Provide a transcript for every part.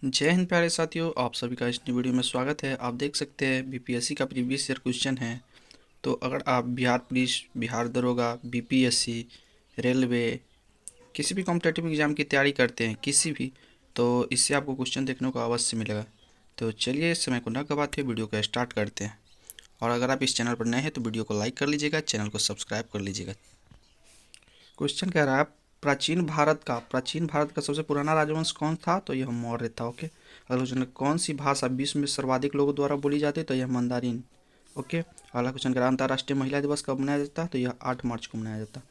जय हिंद प्यारे साथियों, आप सभी का इस नई वीडियो में स्वागत है। आप देख सकते हैं बीपीएससी का प्रीवियस ईयर क्वेश्चन है। तो अगर आप बिहार पुलिस, बिहार दरोगा, बीपीएससी, रेलवे, किसी भी कॉम्पिटेटिव एग्जाम की तैयारी करते हैं किसी भी, तो इससे आपको क्वेश्चन देखने को अवश्य मिलेगा। तो चलिए इस समय को न गवाते हुए वीडियो को स्टार्ट करते हैं। और अगर आप इस चैनल पर नए हैं तो वीडियो को लाइक कर लीजिएगा, चैनल को सब्सक्राइब कर लीजिएगा। क्वेश्चन कह रहा है प्राचीन भारत का सबसे पुराना राजवंश कौन था? तो यह मौर्य था। ओके। अगला क्वेश्चन है, कौन सी भाषा विश्व में सर्वाधिक लोगों द्वारा बोली जाती है? तो यह मंदारिन। ओके। अगला क्वेश्चन कह रहा है, अंतर्राष्ट्रीय महिला दिवस कब मनाया जाता है? तो यह 8 मार्च को मनाया जाता है।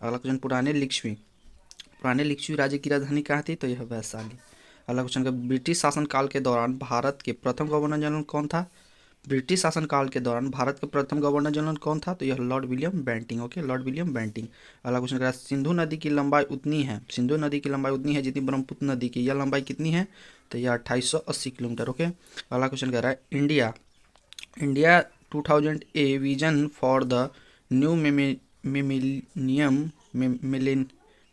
अगला क्वेश्चन, पुराने लिच्छवी राज्य की राजधानी कहाँ थी? तो यह वैशाली। अगला क्वेश्चन का, ब्रिटिश शासनकाल के दौरान भारत के प्रथम गवर्नर जनरल कौन था? ब्रिटिश शासनकाल के दौरान भारत के प्रथम गवर्नर जनरल कौन था? तो यह Lord William Bentinck. Okay, Lord William Bentinck. अगला क्वेश्चन कह रहा है, सिंधु नदी की लंबाई उतनी है जितनी ब्रह्मपुत्र नदी की। यह लंबाई कितनी है? तो यह 2880 किलोमीटर। ओके। अगला क्वेश्चन कह रहा है, India India 2000 a vision for the new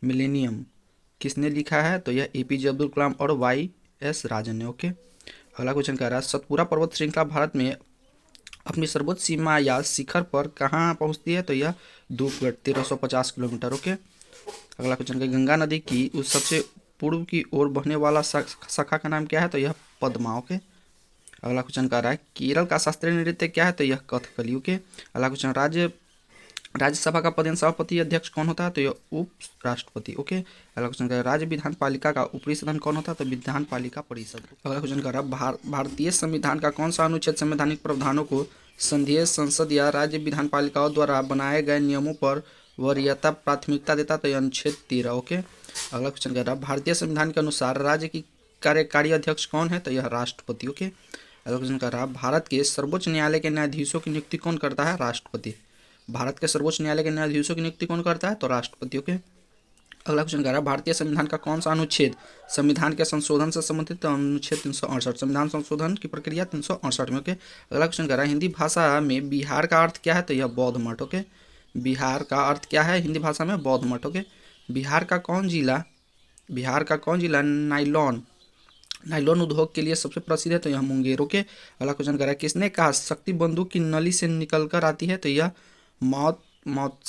millennium किसने लिखा है? तो यह एपीजे अब्दुल कलाम और वाई एस राजन ने। ओके। अगला क्वेश्चन कह रहा है, सतपुरा पर्वत श्रृंखला भारत में अपनी सर्वोच्च सीमा या शिखर पर कहाँ पहुँचती है? तो यह धूपगढ़ 1350 किलोमीटर। ओके। अगला क्वेश्चन है, गंगा नदी की उस सबसे पूर्व की ओर बहने वाला शाखा का नाम क्या है? तो यह पद्मा। ओके। अगला क्वेश्चन कह रहा है, केरल का शास्त्रीय नृत्य क्या है? तो यह कथकली। ओके। अगला क्वेश्चन, राज्यसभा का पदेन सभापति अध्यक्ष कौन होता है? तो यह उप राष्ट्रपति। ओके। अगला क्वेश्चन है, राज्य विधान पालिका का ऊपरी सदन कौन होता है? तो विधान पालिका परिषद। अगला क्वेश्चन कर रहा है, भारतीय संविधान का कौन सा अनुच्छेद संवैधानिक प्रावधानों को संघीय संसद या राज्य विधान पालिकाओं द्वारा बनाए गए नियमों पर वरीयता प्राथमिकता देता? तो यह अनुच्छेद 13। ओके। अगला क्वेश्चन कर रहा है, भारतीय संविधान के अनुसार राज्य की कार्यकारी अध्यक्ष कौन है? तो यह राष्ट्रपति। ओके। अगला क्वेश्चन कर रहा है, भारत के सर्वोच्च न्यायालय के न्यायाधीशों की नियुक्ति कौन करता है? राष्ट्रपति। भारत के सर्वोच्च न्यायालय के न्यायाधीशों की नियुक्ति कौन करता है? तो राष्ट्रपति। ओके। अगला क्वेश्चन कह रहा है, भारतीय संविधान का कौन सा अनुच्छेद संविधान के संशोधन से संबंधित? तो अनुच्छेद 368, संविधान संशोधन की प्रक्रिया 368 में। ओके। अगला क्वेश्चन कह रहा है, हिंदी भाषा में बिहार का अर्थ क्या है? तो यह बौद्ध मठ। ओके। बिहार का अर्थ क्या है हिंदी भाषा में? बौद्ध मठ। ओके। बिहार का कौन जिला नाइलॉन नाइलॉन उद्योग के लिए सबसे प्रसिद्ध है? तो यह मुंगेर। ओके। अगला क्वेश्चन कर रहा है, किसने कहा शक्ति बंदूक की नली से निकलकर आती है? तो यह मौत मौत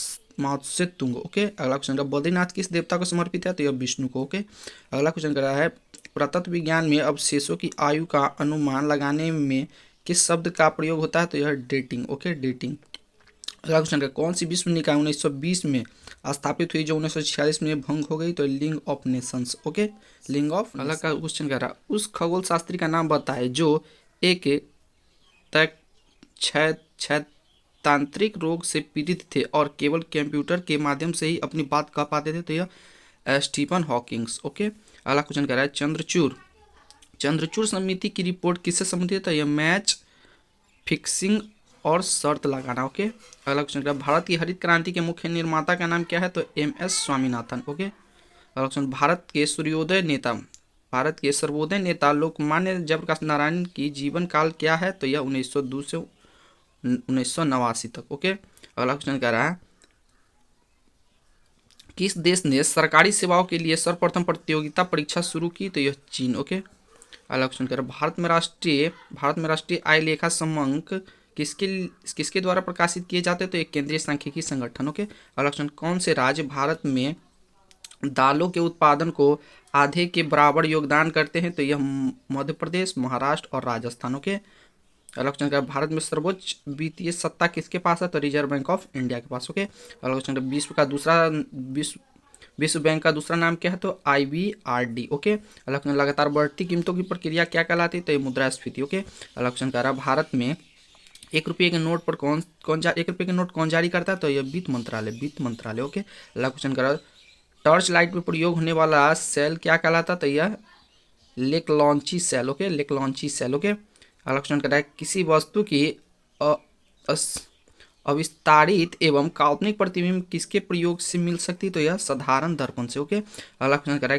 मौत से तुंग। ओके। अगला क्वेश्चन का, बद्रीनाथ किस देवता को समर्पित है? तो यह विष्णु को। ओके। अगला क्वेश्चन कर रहा है, पुरातत्व विज्ञान में अवशेषों की आयु का अनुमान लगाने में किस शब्द का प्रयोग होता है? तो यह डेटिंग। Okay, dating. अगला क्वेश्चन का, कौन सी विश्व निकाय 1920 में स्थापित हुई जो 1946 में भंग हो गई? तो league of Nations. Okay, league of. अगला का क्वेश्चन कह रहा है, उस खगोल शास्त्री का नाम बताए जो एक तक छह तांत्रिक रोग से पीड़ित थे और केवल कंप्यूटर के माध्यम से ही अपनी बात कह पाते थे? तो यह स्टीफन हॉकिंग्स। ओके। अगला क्वेश्चन कह रहा है, चंद्रचूड़ समिति की रिपोर्ट किससे संबंधित है? तो यह मैच फिक्सिंग और शर्त लगाना। ओके। अगला क्वेश्चन कह रहा है, भारत की हरित क्रांति के मुख्य निर्माता का नाम क्या है? तो MS स्वामीनाथन। ओके। अगला क्वेश्चन, भारत के सर्वोदय नेता लोकमान्य जयप्रकाश नारायण की जीवन काल क्या है? तो यह 1902 से 1989 तक। ओके। अगला क्वेश्चन कह रहा है, किस देश ने सरकारी सेवाओं के लिए सर्वप्रथम प्रतियोगिता परीक्षा शुरू की? तो यह चीन। ओके। अगला क्वेश्चन कह रहा है, भारत में राष्ट्रीय आय लेखा समंक किसके किसके द्वारा प्रकाशित किए जाते हैं? तो एक केंद्रीय सांख्यिकी संगठन। ओके। अगला क्वेश्चन, कौन से राज्य भारत में दालों के उत्पादन को आधे के बराबर योगदान करते हैं? तो यह मध्य प्रदेश, महाराष्ट्र और राजस्थान। ओके। अगला क्वेश्चन का, भारत में सर्वोच्च वित्तीय सत्ता किसके पास है? तो रिजर्व बैंक ऑफ इंडिया के पास। ओके। अगला क्वेश्चन का, विश्व बैंक का दूसरा नाम क्या है? तो IBRD। ओके। अगला क्वेश्चन, लगातार बढ़ती कीमतों की प्रक्रिया क्या कहलाती है? तो ये मुद्रास्फीति। ओके। अगला क्वेश्चन कह रहा है, भारत में 1 रुपये के नोट पर 1 रुपये के नोट कौन जारी करता है? तो यह वित्त मंत्रालय। ओके। अगला क्वेश्चन कह रहा है, टॉर्च लाइट में प्रयोग होने वाला सेल क्या कहलाता? तो यह Leclanche cell. Okay, Leclanche cell. Okay. अगला क्वेश्चन कर रहा है, किसी वस्तु की अविस्तारित एवं काल्पनिक प्रतिबिंब किसके प्रयोग से मिल सकती है? तो यह साधारण दर्पण से। ओके। अगला क्वेश्चन कर रहा है,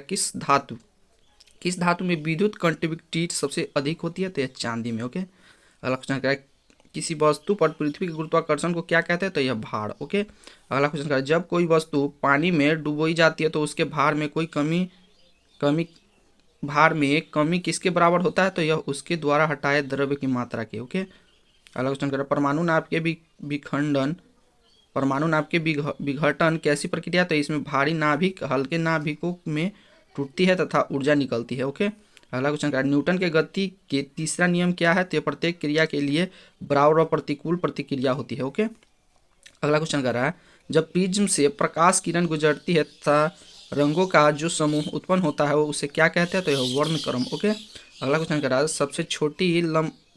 किस धातु में विद्युत कंडक्टिविटी सबसे अधिक होती है? तो यह चांदी में। ओके। अगला क्वेश्चन कर रहा है, किसी वस्तु पर पृथ्वी के गुरुत्वाकर्षण को क्या कहते हैं? तो यह भार। ओके। अगला क्वेश्चन कर रहा है, जब कोई वस्तु पानी में डुबोई जाती है तो उसके भार में कोई कमी भार में कमी किसके बराबर होता है? तो यह उसके द्वारा हटाए द्रव्य की मात्रा के। ओके, अगला क्वेश्चन करें, परमाणु नाभ के विखंडन, परमाणु नाभ के विघटन कैसी प्रक्रिया? तो इसमें भारी नाभिक हल्के नाभिकों में टूटती है तथा ऊर्जा निकलती है। ओके, अगला क्वेश्चन क्या है, न्यूटन के गति के तीसरा नियम क्या है? तो प्रत्येक क्रिया के लिए बराबर और प्रतिकूल प्रतिक्रिया होती है। ओके, अगला क्वेश्चन कर रहा है, जब प्रिज्म से प्रकाश किरण गुजरती है तथा रंगों का जो समूह उत्पन्न होता है वो उसे क्या कहते हैं? तो यह वर्णक्रम। ओके, अगला क्वेश्चन कर रहा है, सबसे छोटी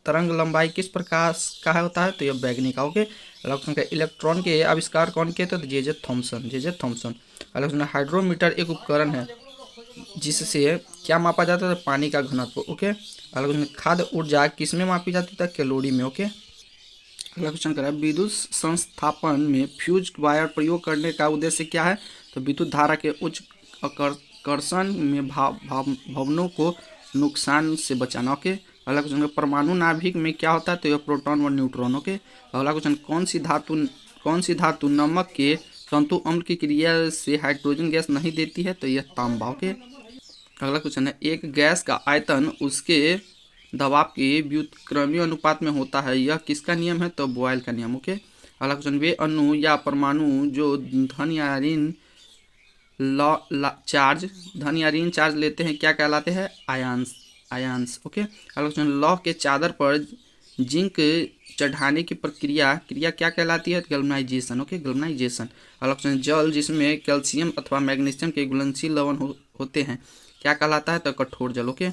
तरंग लंबाई किस प्रकाश का होता है? तो यह बैगनी का। ओके, अगला क्वेश्चन का, इलेक्ट्रॉन के आविष्कार कौन किए थे? तो जे थॉमसन। अगला क्वेश्चन, हाइड्रोमीटर एक उपकरण है जिससे क्या मापा जाता है? पानी का घनत्व। ओके, अगला क्वेश्चन, खाद्य ऊर्जा किसमें मापी जाती है? कैलोरी में। ओके, अगला क्वेश्चन करा, विद्युत संस्थापन में फ्यूज वायर प्रयोग करने का उद्देश्य क्या है? तो विद्युत धारा के उच्च आकर्षण में भवनों को नुकसान से बचाना। ओके, अगला क्वेश्चन, परमाणु नाभिक में क्या होता है? तो यह प्रोटॉन व न्यूट्रॉन। ओके, अगला क्वेश्चन, कौन सी धातु नमक के तंतु अम्ल की क्रिया से हाइड्रोजन गैस नहीं देती है? तो यह तांबा। ओके, अगला क्वेश्चन है, एक गैस का आयतन उसके दबाव के व्युत्क्रमीय अनुपात में होता है, यह किसका नियम है? तो बॉयल का नियम। ओके, अगला क्वेश्चन, वे अणु या परमाणु जो धन या ऋण चार्ज लेते हैं क्या कहलाते हैं? आयंस। ओके, अगला क्वेश्चन, लौह के चादर पर जिंक चढ़ाने की प्रक्रिया क्या कहलाती है? गैल्वेनाइजेशन। Okay, galvanisation. अगला क्वेश्चन, जल जिसमें कैल्शियम अथवा मैग्नीशियम के घुलनशील लवण होते हैं क्या कहलाता है? तो कठोर जल। ओके,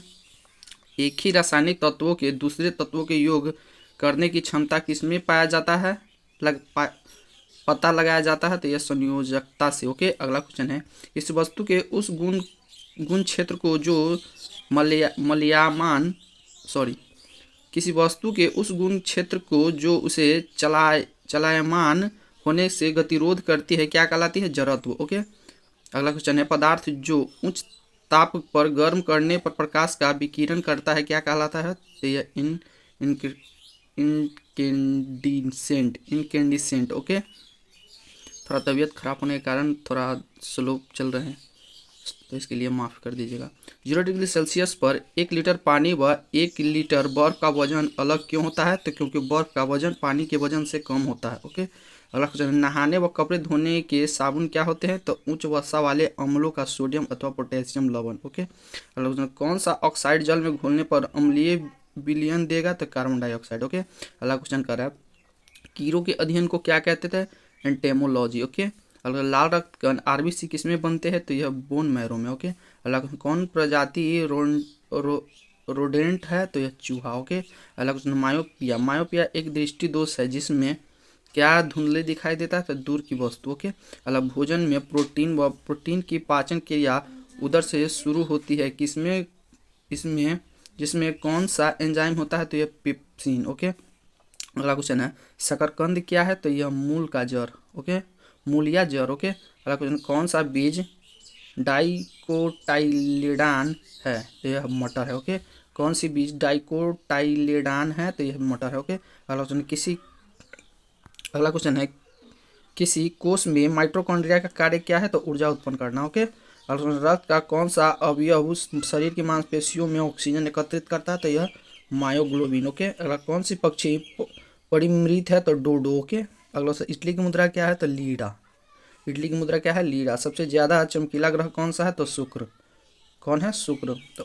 एक ही रासायनिक तत्वों के दूसरे तत्वों के योग करने की क्षमता किसमें पाया जाता है? पता लगाया जाता है? तो यह संयोजकता से। ओके, अगला क्वेश्चन है, इस वस्तु के उस गुण क्षेत्र को जो किसी वस्तु के उस गुण क्षेत्र को जो उसे चलायमान होने से गतिरोध करती है क्या कहलाती है? जड़त्व। ओके, अगला क्वेश्चन है, पदार्थ जो उच्च ताप पर गर्म करने पर प्रकाश का विकिरण करता है क्या कहलाता है? तो यह इनकेंडिसेंट। ओके, थोड़ा तबीयत खराब होने के कारण थोड़ा स्लो चल रहे हैं तो इसके लिए माफ़ कर दीजिएगा। 0 डिग्री सेल्सियस पर 1 लीटर पानी व 1 लीटर बर्फ का वजन अलग क्यों होता है? तो क्योंकि बर्फ का वजन पानी के वजन से कम होता है। ओके, अगला क्वेश्चन, नहाने व कपड़े धोने के साबुन क्या होते हैं? तो उच्च वसा वाले अम्लों का सोडियम अथवा पोटेशियम लवण। ओके, अगला क्वेश्चन, कौन सा ऑक्साइड जल में घुलने पर अम्लीय विलयन देगा? तो कार्बन डाइऑक्साइड। ओके, अगला क्वेश्चन कर रहा है, कीड़ों के अध्ययन को क्या कहते थे? एंटेमोलॉजी। ओके, अगला, लाल रक्त कण आरबीसी किसमें बनते हैं? तो यह बोन मैरो में। ओके, अगला, कौन प्रजाति रोडेंट है? तो यह चूहा। ओके, अगला क्वेश्चन, मायोपिया एक दृष्टि दोष है जिसमें क्या धुंधले दिखाई देता है? तो दूर की वस्तु। ओके, अगला, भोजन में प्रोटीन की पाचन क्रिया उदर से शुरू होती है किसमें जिसमें कौन सा एंजाइम होता है? तो यह पेप्सिन। ओके, अगला क्वेश्चन है, शकरकंद क्या है? तो यह मूल का जड़। ओके, मूल या जड़। ओके, अगला क्वेश्चन, कौन सा बीज डाइकोटाइलेडान है? तो यह मटर है। ओके, कौन सी बीज डाइकोटाइलेडान है? तो यह मटर है। ओके, अगला क्वेश्चन है, किसी कोष में माइटोकॉन्ड्रिया का कार्य क्या है? तो ऊर्जा उत्पन्न करना। ओके, अगला क्वेश्चन, रक्त का कौन सा अवयव शरीर की मांसपेशियों में ऑक्सीजन एकत्रित करता है? तो यह मायोग्लोबिन। ओके, अगला, कौन सी पक्षी परिमृत है? तो डोडो। ओके, अगला, इटली की मुद्रा क्या है? तो लीरा। इटली की मुद्रा क्या है? लीरा। सबसे ज्यादा चमकीला ग्रह कौन सा है? तो शुक्र। कौन है? शुक्र। तो